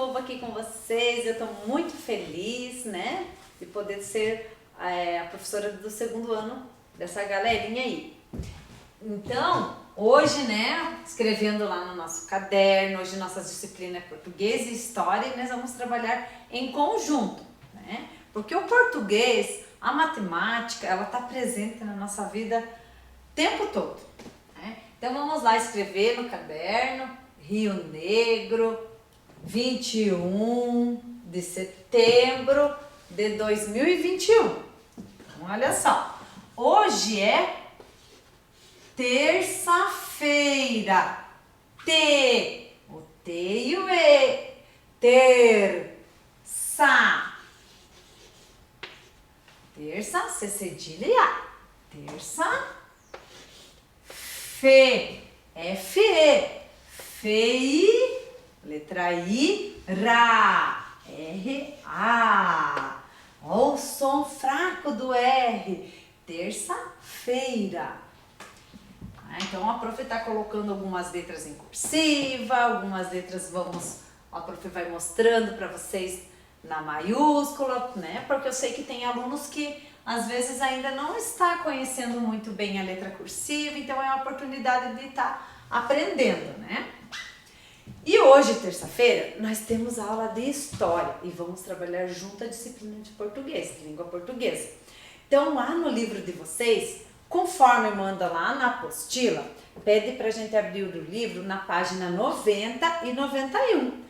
novo aqui com vocês. Eu estou muito feliz, né, de poder ser a professora do segundo ano dessa galerinha aí. Então, hoje, né, escrevendo lá no nosso caderno, hoje nossas disciplinas é português e história, e nós vamos trabalhar em conjunto, né? Porque o português, a matemática, ela está presente na nossa vida o tempo todo, né? Então vamos lá escrever no caderno, Rio Negro, 21 de setembro de 2021. Então, olha só, hoje é terça-feira. O T e o E. Terça. Terça, C cedilha e A. Terça. Fe. F-E. Fei. Letra I. Ra. R-A. Ó o som fraco do R. Terça-feira. Então a prof está colocando algumas letras em cursiva, algumas letras a prof vai mostrando para vocês na maiúscula, né? Porque eu sei que tem alunos que às vezes ainda não está conhecendo muito bem a letra cursiva, então é uma oportunidade de estar aprendendo, né? E hoje, terça-feira, nós temos aula de história e vamos trabalhar junto a disciplina de português, de língua portuguesa. Então lá no livro de vocês, conforme manda lá na apostila, pede para a gente abrir o livro na página 90 e 91,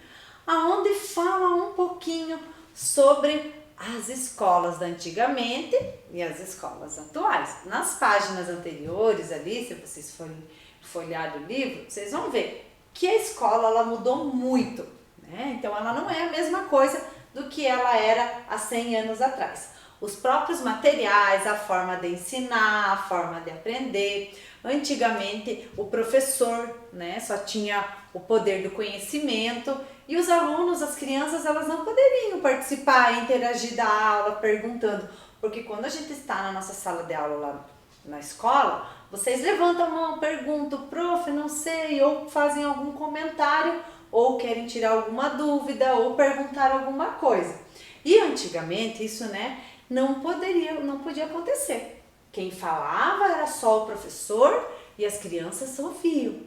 aonde fala um pouquinho sobre as escolas da antigamente e as escolas atuais. Nas páginas anteriores ali, se vocês forem folhear o livro, vocês vão ver que a escola ela mudou muito, né? Então ela não é a mesma coisa do que ela era há 100 anos atrás. Os próprios materiais, a forma de ensinar, a forma de aprender. Antigamente o professor, né, só tinha o poder do conhecimento e os alunos, as crianças, elas não poderiam participar, interagir da aula, perguntando. Porque quando a gente está na nossa sala de aula lá na escola, vocês levantam a mão, perguntam, prof, não sei, ou fazem algum comentário, ou querem tirar alguma dúvida, ou perguntar alguma coisa. E antigamente isso, né, não podia acontecer. Quem falava era só o professor e as crianças ouviam,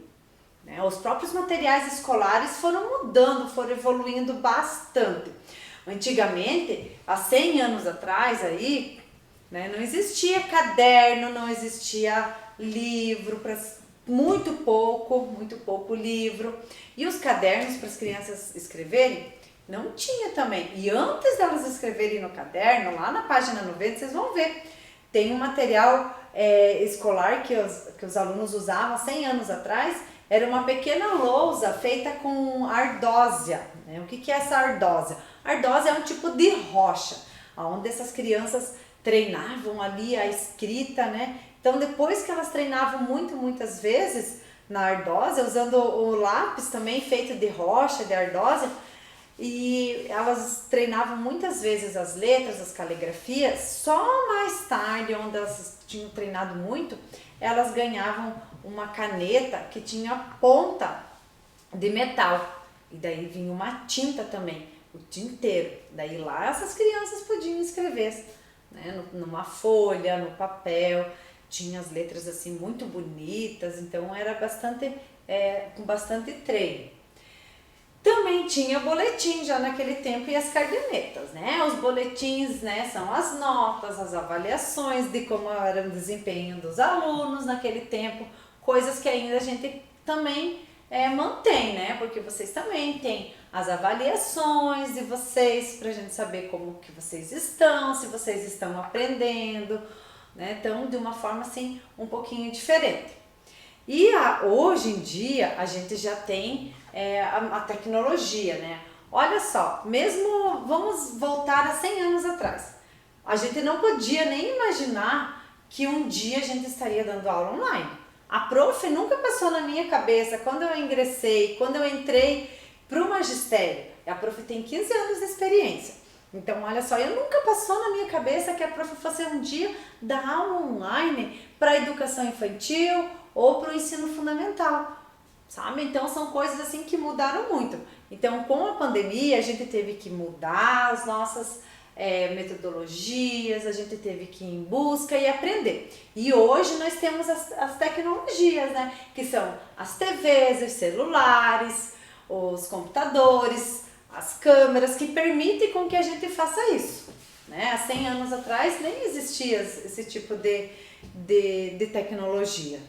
né? Os próprios materiais escolares foram mudando, foram evoluindo bastante. Antigamente, há 100 anos atrás aí, né, não existia caderno, não existia livro, muito pouco livro. E os cadernos para as crianças escreverem, não tinha também. E antes delas escreverem no caderno, lá na página 90, vocês vão ver. Tem um material escolar que os alunos usavam 100 anos atrás. Era uma pequena lousa feita com ardósia, né? O que é essa ardósia? Ardósia é um tipo de rocha, onde essas crianças treinavam ali a escrita, né? Então depois que elas treinavam muitas vezes na ardósia, usando o lápis também feito de rocha, de ardósia, e elas treinavam muitas vezes as letras, as caligrafias, só mais tarde, onde elas tinham treinado muito, elas ganhavam uma caneta que tinha ponta de metal, e daí vinha uma tinta também, o tinteiro, daí lá essas crianças podiam escrever, né, numa folha, no papel, tinha as letras assim muito bonitas, então era com bastante treino. Também tinha boletim já naquele tempo e as cadernetas, né? Os boletins, né, são as notas, as avaliações de como era o desempenho dos alunos naquele tempo, coisas que ainda a gente também mantém, né? Porque vocês também têm as avaliações de vocês, pra gente saber como que vocês estão, se vocês estão aprendendo, né? Então, de uma forma assim, um pouquinho diferente. E hoje em dia, a gente já tem a tecnologia, né? Olha só, mesmo vamos voltar a 100 anos atrás. A gente não podia nem imaginar que um dia a gente estaria dando aula online. A prof nunca passou na minha cabeça, quando eu ingressei, quando eu entrei para o magistério. A prof tem 15 anos de experiência. Então, olha só, eu nunca passou na minha cabeça que a prof fosse um dia dar aula online para a educação infantil ou para o ensino fundamental, sabe? Então, são coisas assim que mudaram muito. Então, com a pandemia, a gente teve que mudar as nossas metodologias, a gente teve que ir em busca e aprender. E hoje nós temos as tecnologias, né? Que são as TVs, os celulares, os computadores, as câmeras, que permitem com que a gente faça isso. Né? Há 100 anos atrás nem existia esse tipo de tecnologia.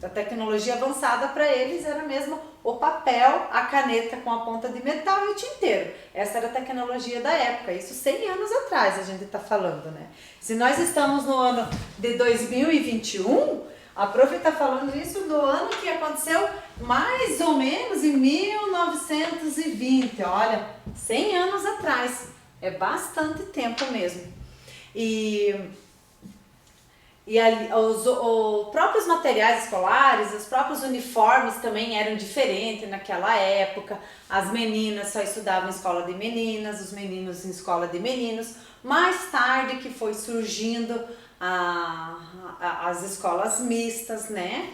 A tecnologia avançada para eles era mesmo o papel, a caneta com a ponta de metal e o tinteiro. Essa era a tecnologia da época, isso 100 anos atrás a gente está falando, né? Se nós estamos no ano de 2021, a prof está falando isso do ano que aconteceu mais ou menos em 1920, olha, 100 anos atrás, é bastante tempo mesmo. E ali, os próprios materiais escolares, os próprios uniformes também eram diferentes naquela época. As meninas só estudavam em escola de meninas, os meninos em escola de meninos. Mais tarde que foi surgindo as escolas mistas, né?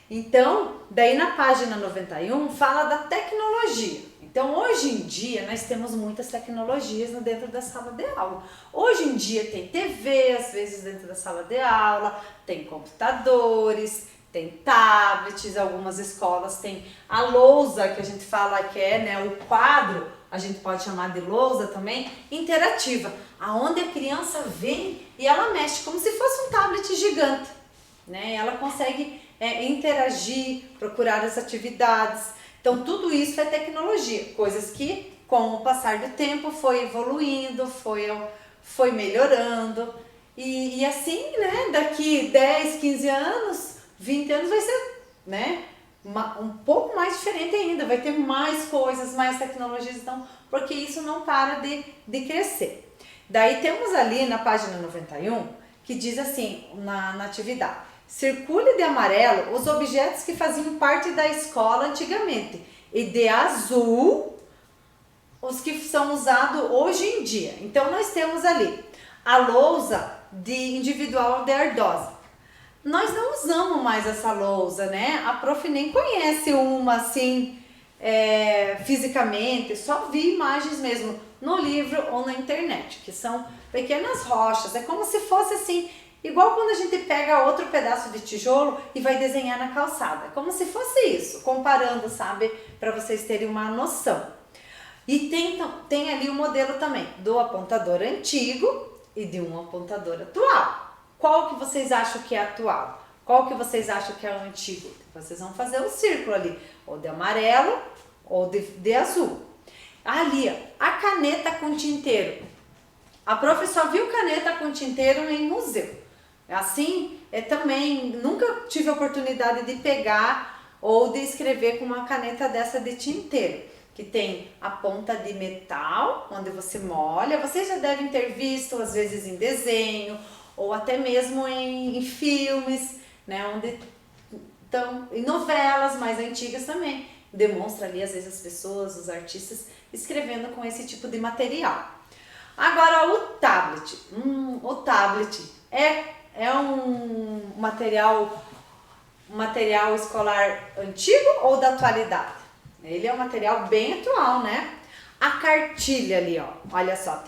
Então, daí na página 91 fala da tecnologia. Então, hoje em dia, nós temos muitas tecnologias dentro da sala de aula. Hoje em dia tem TV, às vezes dentro da sala de aula, tem computadores, tem tablets, algumas escolas tem a lousa, que a gente fala que é, né, o quadro, a gente pode chamar de lousa também, interativa, aonde a criança vem e ela mexe como se fosse um tablet gigante, né? Ela consegue interagir, procurar as atividades. Então, tudo isso é tecnologia, coisas que, com o passar do tempo, foi evoluindo, foi melhorando. E assim, né, daqui 10, 15 anos, 20 anos vai ser, né, um pouco mais diferente ainda. Vai ter mais coisas, mais tecnologias, então, porque isso não para de crescer. Daí temos ali na página 91, que diz assim, na atividade: circule de amarelo os objetos que faziam parte da escola antigamente e de azul os que são usados hoje em dia. Então nós temos ali a lousa de individual de ardósia. Nós não usamos mais essa lousa, né? A prof nem conhece uma assim fisicamente, só vi imagens mesmo no livro ou na internet, que são pequenas rochas. É como se fosse assim, igual quando a gente pega outro pedaço de tijolo e vai desenhar na calçada. Como se fosse isso, comparando, sabe? Para vocês terem uma noção. E tem ali o modelo também do apontador antigo e de um apontador atual. Qual que vocês acham que é atual? Qual que vocês acham que é o antigo? Vocês vão fazer um círculo ali, ou de amarelo ou de azul. Ali, ó, a caneta com tinteiro. A prof só viu caneta com tinteiro em museu. Assim, também nunca tive a oportunidade de pegar ou de escrever com uma caneta dessa de tinteiro, que tem a ponta de metal, onde você molha. Vocês já devem ter visto, às vezes em desenho, ou até mesmo em filmes, né, onde estão em novelas mais antigas também. Demonstra ali, às vezes, as pessoas, os artistas, escrevendo com esse tipo de material. Agora, o tablet. O tablet é um material escolar antigo ou da atualidade? Ele é um material bem atual, né? A cartilha ali, ó, olha só,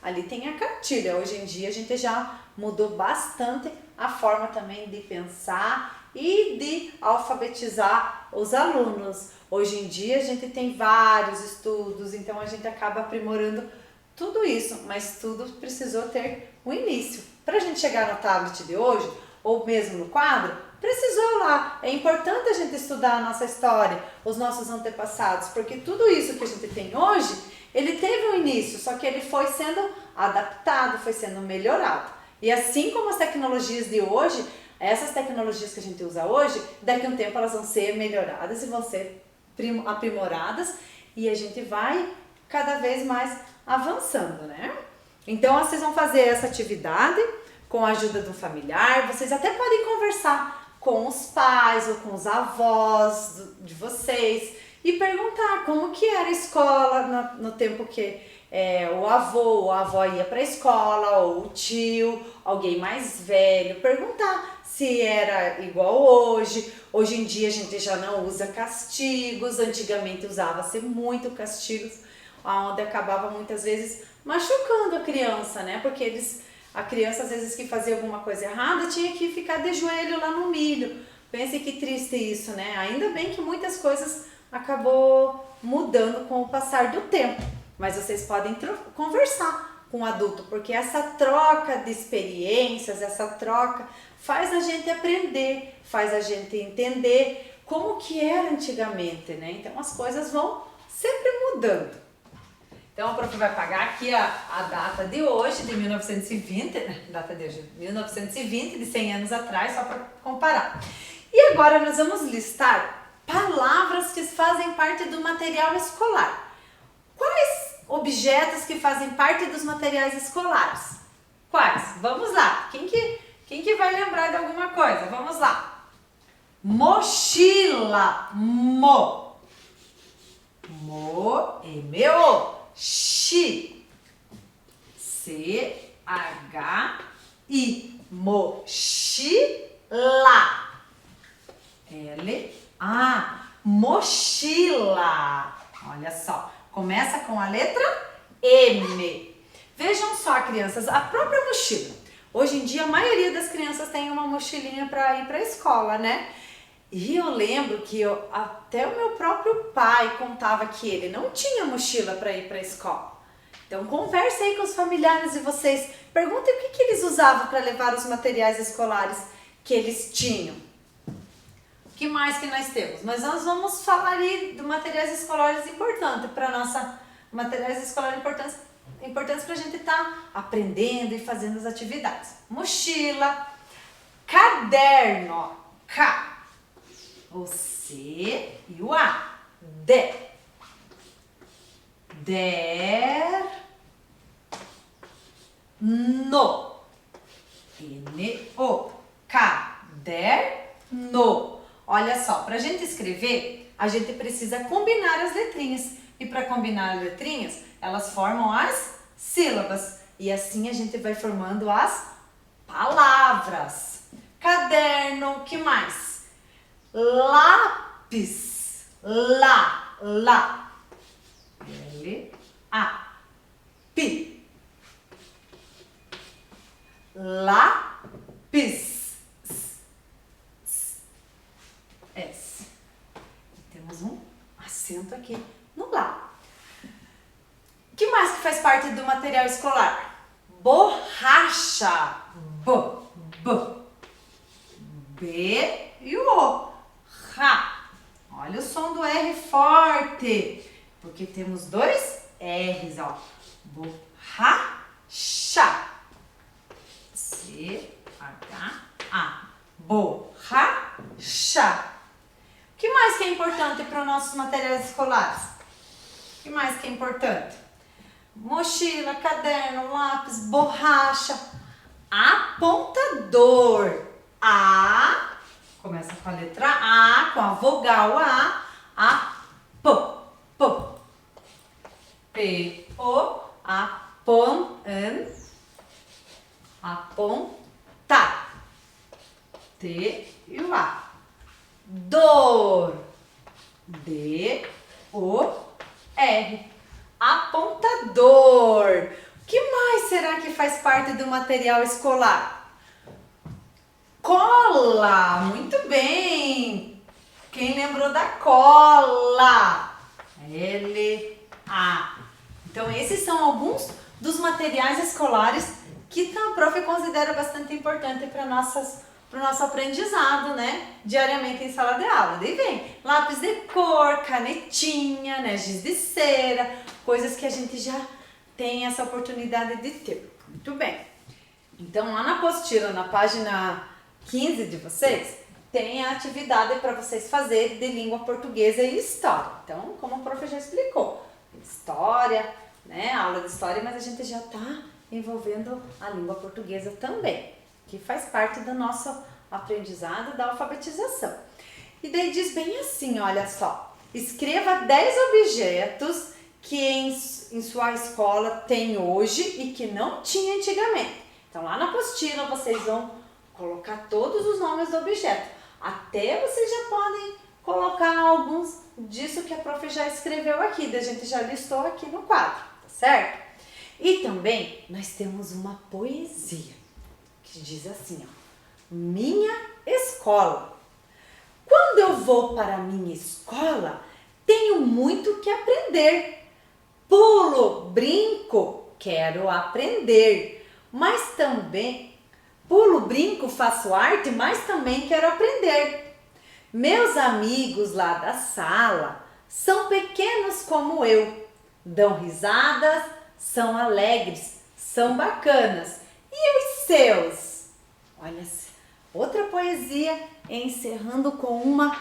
ali tem a cartilha. Hoje em dia a gente já mudou bastante a forma também de pensar e de alfabetizar os alunos. Hoje em dia a gente tem vários estudos, então a gente acaba aprimorando tudo isso, mas tudo precisou ter um início. Para a gente chegar no tablet de hoje, ou mesmo no quadro, precisou lá. É importante a gente estudar a nossa história, os nossos antepassados, porque tudo isso que a gente tem hoje, ele teve um início, só que ele foi sendo adaptado, foi sendo melhorado. E assim como as tecnologias de hoje, essas tecnologias que a gente usa hoje, daqui a um tempo elas vão ser melhoradas e vão ser aprimoradas, e a gente vai cada vez mais avançando, né? Então vocês vão fazer essa atividade com a ajuda de um familiar. Vocês até podem conversar com os pais ou com os avós de vocês e perguntar como que era a escola no tempo que o avô ou a avó ia para a escola, ou o tio, alguém mais velho, perguntar se era igual hoje. Hoje em dia a gente já não usa castigos, antigamente usava-se muito castigos, onde acabava muitas vezes machucando a criança, né? Porque a criança às vezes que fazia alguma coisa errada tinha que ficar de joelho lá no milho. Pense que triste isso, né? Ainda bem que muitas coisas acabou mudando com o passar do tempo, mas vocês podem conversar com o adulto, porque essa troca de experiências, essa troca faz a gente aprender, faz a gente entender como que era antigamente, né? Então as coisas vão sempre mudando. Então a prof vai pagar aqui a data de hoje, de 1920, né? Data de hoje, 1920, de 100 anos atrás, só para comparar. E agora nós vamos listar palavras que fazem parte do material escolar. Quais objetos que fazem parte dos materiais escolares? Quais? Vamos lá. Quem que vai lembrar de alguma coisa? Vamos lá. Mochila. M-O. Chi. C-H-I. Mochila. L-A. Mochila. Olha só. Começa com a letra M. Vejam só, crianças, a própria mochila. Hoje em dia, a maioria das crianças tem uma mochilinha para ir para a escola, né? E eu lembro que até o meu próprio pai contava que ele não tinha mochila para ir para a escola. Então, converse aí com os familiares de vocês. Perguntem o que eles usavam para levar os materiais escolares que eles tinham. O que mais que nós temos? Mas nós vamos falar aí de materiais escolares importantes para nossa... Materiais escolares importantes para a gente estar aprendendo e fazendo as atividades. Mochila, caderno, K, o C e o A, D, no, N-O, caderno. Olha só, para a gente escrever, a gente precisa combinar as letrinhas. E para combinar as letrinhas, elas formam as sílabas. E assim a gente vai formando as palavras. Caderno, que mais? Lápis, lá, L-A-P. Lápis. S. Temos um acento aqui no lá. O que mais que faz parte do material escolar? Borracha. B e o O. Ra. Olha o som do R forte, porque temos dois R's, ó. Borracha. C-H-A. Borracha. O que mais que é importante para os nossos materiais escolares? O que mais que é importante? Mochila, caderno, lápis, borracha, apontador. A, começa com a letra A, com a vogal A, P-O, aponta, T e o A. Dor, D-O-R, apontador. O que mais será que faz parte do material escolar? Cola, muito bem. Quem lembrou da cola? L-A. Então esses são alguns dos materiais escolares que a prof considera bastante importante para o nosso aprendizado, né? Diariamente em sala de aula. Daí vem lápis de cor, canetinha, né? Giz de cera, coisas que a gente já tem essa oportunidade de ter. Muito bem. Então lá na apostila, na página 15 de vocês, tem a atividade para vocês fazerem de língua portuguesa e história. Então, como a prof já explicou, história, né? Aula de história, mas a gente já está envolvendo a língua portuguesa também, que faz parte do nosso aprendizado, da alfabetização. E daí diz bem assim, olha só, Escreva 10 objetos que em sua escola tem hoje e que não tinha antigamente. Então lá na apostila vocês vão colocar todos os nomes do objeto. Até vocês já podem colocar alguns disso que a prof já escreveu aqui, a gente já listou aqui no quadro, tá certo? E também nós temos uma poesia que diz assim, ó: minha escola. Quando eu vou para a minha escola, tenho muito que aprender. Pulo, brinco, quero aprender, mas também pulo, brinco, faço arte, mas também quero aprender. Meus amigos lá da sala são pequenos como eu, dão risadas, são alegres, são bacanas. E os seus? Olha, outra poesia encerrando com uma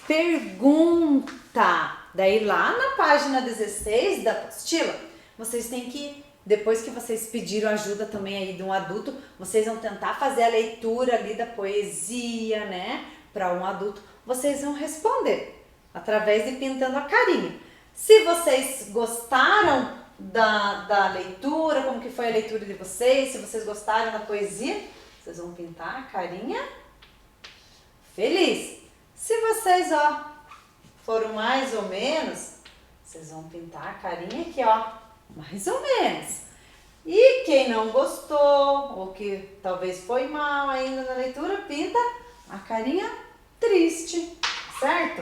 pergunta. Daí lá na página 16 da apostila, vocês têm que, depois que vocês pediram ajuda também aí de um adulto, vocês vão tentar fazer a leitura ali da poesia, né? Para um adulto, vocês vão responder através de pintando a carinha. Se vocês gostaram da leitura, como que foi a leitura de vocês, se vocês gostaram da poesia, vocês vão pintar a carinha feliz. Se vocês, ó, foram mais ou menos, vocês vão pintar a carinha aqui, ó, mais ou menos. E quem não gostou, ou que talvez foi mal ainda na leitura, pinta a carinha triste, certo?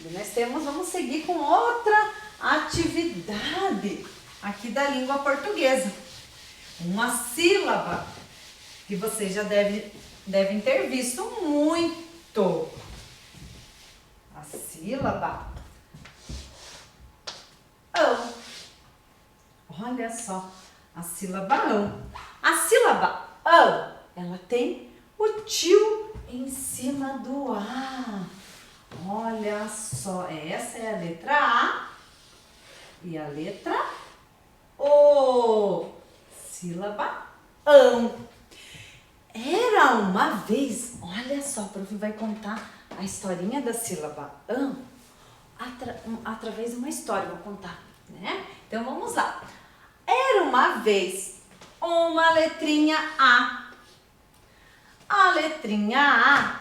E nós vamos seguir com outra atividade aqui da língua portuguesa. Uma sílaba que vocês já devem ter visto muito. A sílaba ão. Olha só, a sílaba ão. A sílaba ão, ela tem o tio em cima do A. Olha só, essa é a letra A e a letra O. Sílaba ão. Era uma vez, olha só, a prof vai contar a historinha da sílaba ão através de uma história, vou contar, né? Então vamos lá. Era uma vez uma letrinha A. A letrinha A,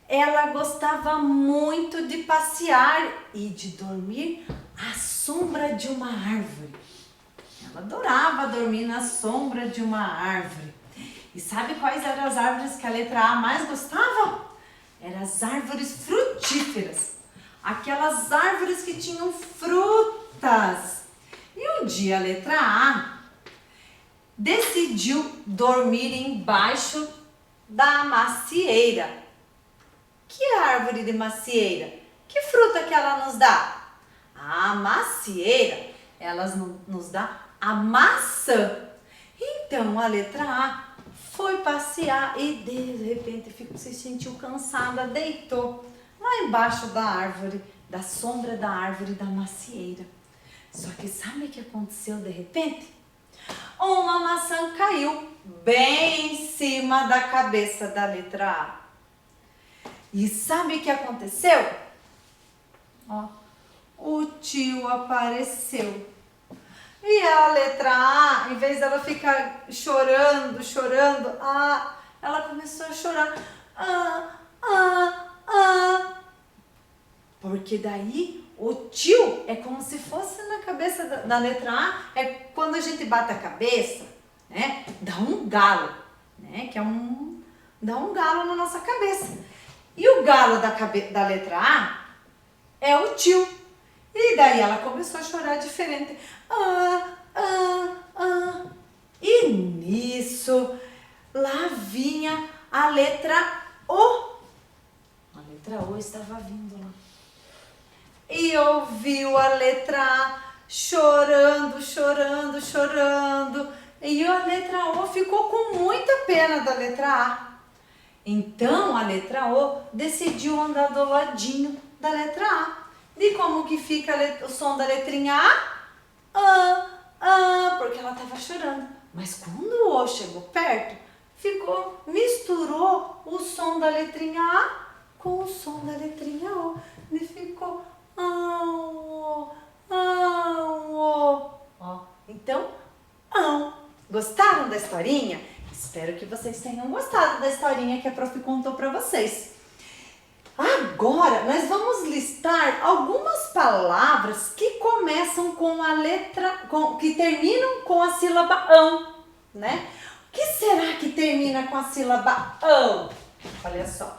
ela gostava muito de passear e de dormir à sombra de uma árvore. Ela adorava dormir na sombra de uma árvore. E sabe quais eram as árvores que a letra A mais gostava? Eram as árvores frutíferas. Aquelas árvores que tinham frutas. E um dia a letra A decidiu dormir embaixo da macieira. Que árvore de macieira? Que fruta que ela nos dá? A macieira, ela nos dá a maçã. Então a letra A foi passear e de repente se sentiu cansada, deitou lá embaixo da árvore, da sombra da árvore da macieira. Só que sabe o que aconteceu de repente? Uma maçã caiu bem em cima da cabeça da letra A. E sabe o que aconteceu? Ó, o tio apareceu. E a letra A, em vez dela ficar chorando, ela começou a chorar. Porque daí o tio é como se fosse na cabeça da letra A, é quando a gente bate a cabeça, né? Dá um galo, né? Dá um galo na nossa cabeça. E o galo da letra A é o tio. E daí ela começou a chorar diferente. E nisso, lá vinha a letra O. A letra O estava vindo lá. E ouviu a letra A chorando. E a letra O ficou com muita pena da letra A. Então a letra O decidiu andar do ladinho da letra A. E como que fica o som da letrinha A? Porque ela estava chorando. Mas quando o O chegou perto, misturou o som da letrinha A com o som da letrinha O. Ele ficou ão, ão, ó. Então, ão. Gostaram da historinha? Espero que vocês tenham gostado da historinha que a prof contou para vocês. Agora, nós vamos listar algumas palavras que começam com a letra, que terminam com a sílaba ão, né? O que será que termina com a sílaba ão? Olha só.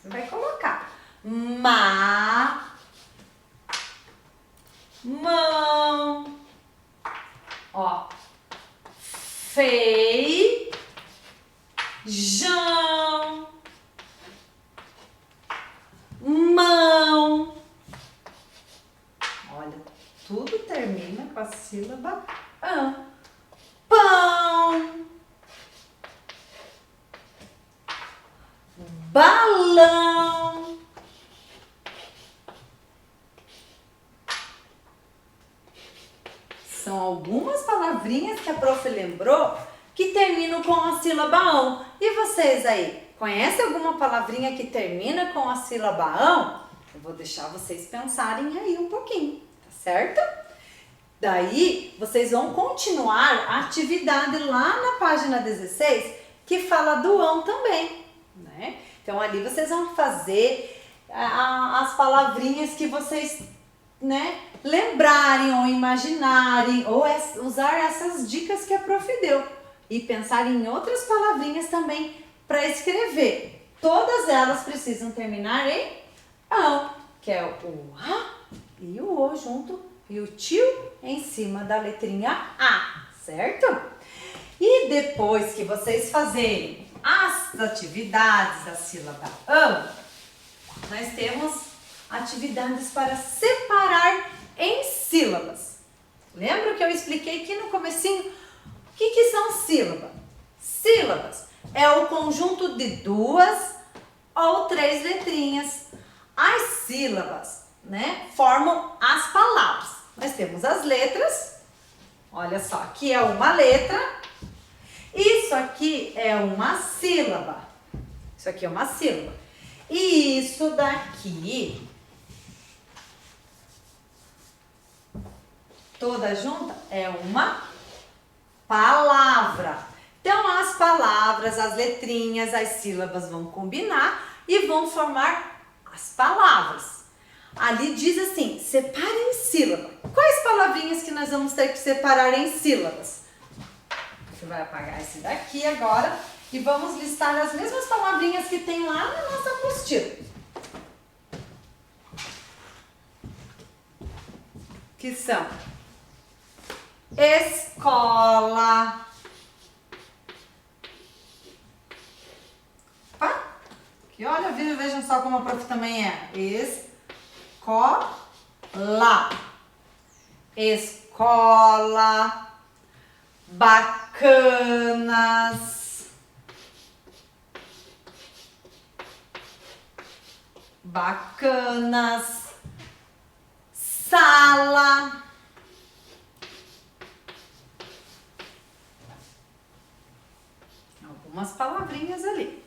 Você vai colocar mão, ó, feijão, mão. Olha, tudo termina com a sílaba ão. Pão, balão, são algumas palavrinhas que a prof lembrou que terminam com a sílaba ão. E vocês aí, conhecem alguma palavrinha que termina com a sílaba ão? Eu vou deixar vocês pensarem aí um pouquinho, tá certo? Daí, vocês vão continuar a atividade lá na página 16, que fala do ão também, né? Então, ali vocês vão fazer as palavrinhas que vocês, né, lembrarem ou imaginarem, ou usar essas dicas que a prof deu. E pensar em outras palavrinhas também para escrever. Todas elas precisam terminar em ão, que é o A e o O junto, e o tio em cima da letrinha A, certo? E depois que vocês fazerem as atividades da sílaba ão, nós temos atividades para separar em sílabas. Lembra que eu expliquei aqui no comecinho o que são sílabas? Sílabas é o conjunto de 2 ou 3 letrinhas. As sílabas, né, formam as palavras. Nós temos as letras. Olha só, aqui é uma letra. Isso aqui é uma sílaba. Isso aqui é uma sílaba. E isso daqui, toda junta, é uma palavra. Então, as palavras, as letrinhas, as sílabas vão combinar e vão formar as palavras. Ali diz assim, separe em sílaba. Quais palavrinhas que nós vamos ter que separar em sílabas? Você vai apagar esse daqui agora e vamos listar as mesmas palavrinhas que tem lá na nossa apostila. Que são escola. Opa, aqui olha, vejam só como a prof também é. Escola. Escola. Bacanas. Bacanas. Sala. Algumas palavrinhas ali.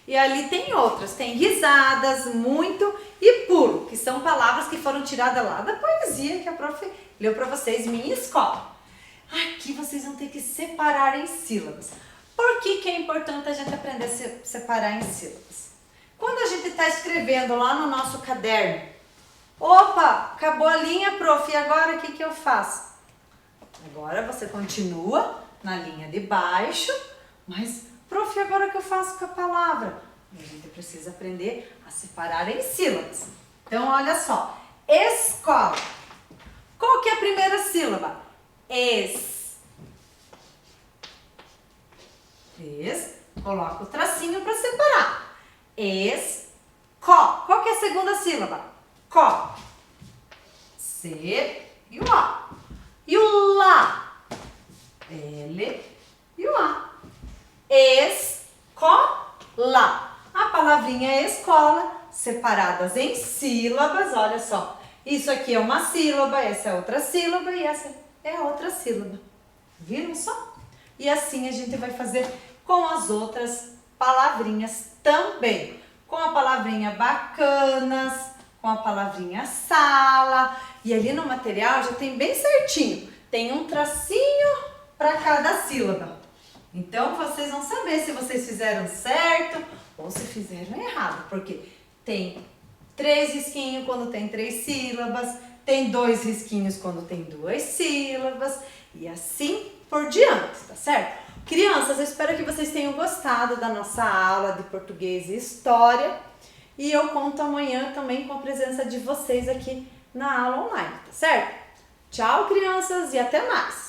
E ali tem outras, tem risadas, muito e pulo, que são palavras que foram tiradas lá da poesia que a prof leu para vocês, Minha Escola. Aqui vocês vão ter que separar em sílabas. Por que é importante a gente aprender a separar em sílabas? Quando a gente está escrevendo lá no nosso caderno, opa, acabou a linha, prof, e agora o que eu faço? Agora você continua na linha de baixo, mas, prof, agora o que eu faço com a palavra? A gente precisa aprender a separar em sílabas. Então, olha só, escola. Qual que é a primeira sílaba? Coloca o tracinho para separar. Qual que é a segunda sílaba? Có. C e o A. E o lá? L e o A. Escola. A palavrinha é escola, separadas em sílabas, olha só. Isso aqui é uma sílaba, essa é outra sílaba e essa é outra sílaba. Viram só? E assim a gente vai fazer com as outras palavrinhas também. com a palavrinha bacanas, com a palavrinha sala. E ali no material já tem bem certinho, tem um tracinho para cada sílaba. Então vocês vão saber se vocês fizeram certo ou se fizeram errado, porque tem 3 risquinhos quando tem 3 sílabas, tem 2 risquinhos quando tem 2 sílabas e assim por diante, tá certo? Crianças, eu espero que vocês tenham gostado da nossa aula de português e história e eu conto amanhã também com a presença de vocês aqui na aula online, tá certo? Tchau, crianças, e até mais!